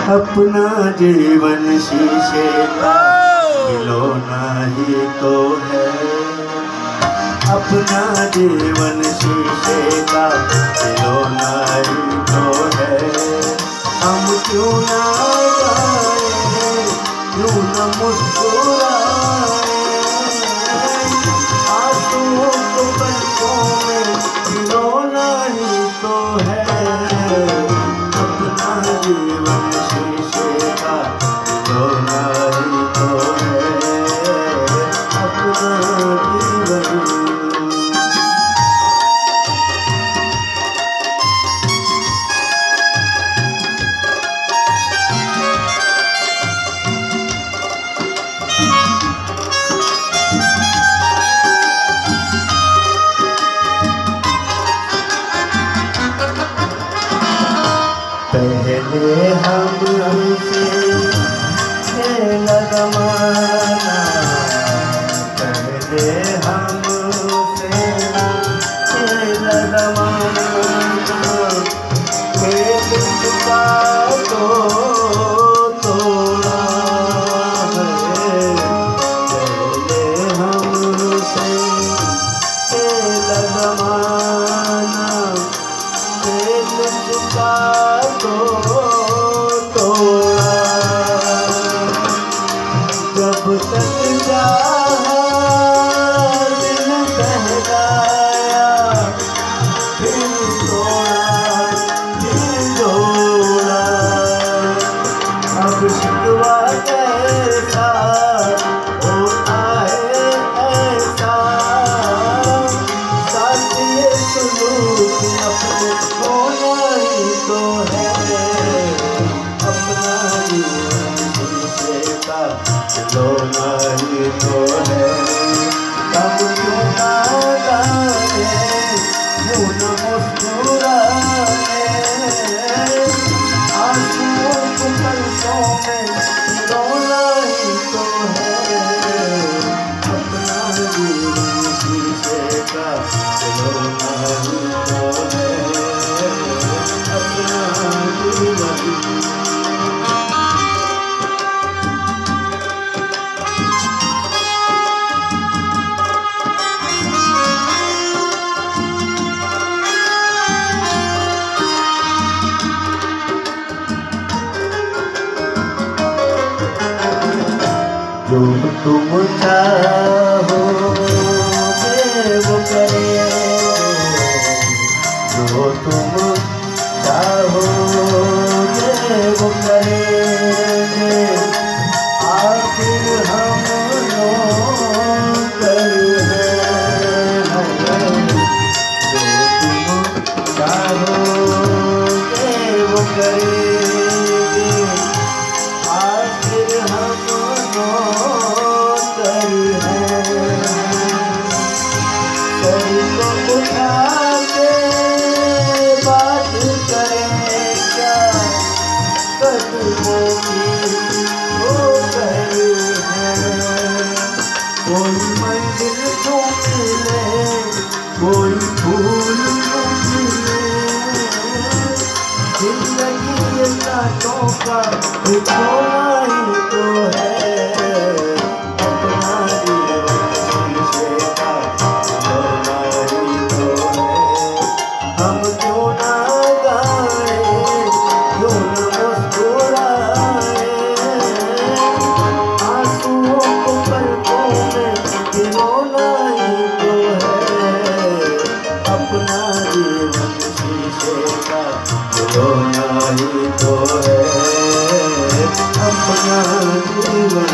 अपना जीवन शीशे का खिलौना ही तो है। अपना जीवन शीशे का खिलौना ही तो है। हम क्यों ना गाएं, क्यों न मुस्कुराएं, आंसुओं को पलकों में खिलौना ही तो है। अपना जीवन शीशे का खिलौना ही तो है। अपना जीवन पहले हमसे खेल जमाना, पहले हमसे खेल जमाना, खेल चुका तो तोड़ा है। पहले हमसे खेल जमाना, खेल चुका तोड़ा। जब तक चाहा दिल बहलाया, फिर तोड़ा फिर जोड़ा। अब शिकवा कैसा होता है ऐसा, साथ ये सलूक अपने होना ही तो है। अपना जीवन शीशे का खिलौना ही तो है। तब क्यों ना गाएं, क्यों न मुस्कुराएं, आंसुओं को पलकों में खिलौना ही तो है। अपना जीवन शीशे का खिलौना ही तो है। अपना जीवन जो तुम चाहो वो करे, जो तुम चाहो वो करे। आखिर हम नौकर हैं, जो तुम चाहो वो करे। आखिर हम नौकर हैं, सर को उठा के बात करें क्या, कदमों की वो कर है। कोई मंजिल क्यों मिले, कोई फूल क्यों मिले, जिंदगी ये कांटों का खिलौना ही तो है। अपना जीवन शीशे का खिलौना ही तो है। हम क्यों ना गाएं, क्यों न मुस्कुराएं, आंसुओं को पलकों में खिलौना ही तो है। अपना जीवन शीशे का खिलौना ही तो है। अपना जीवन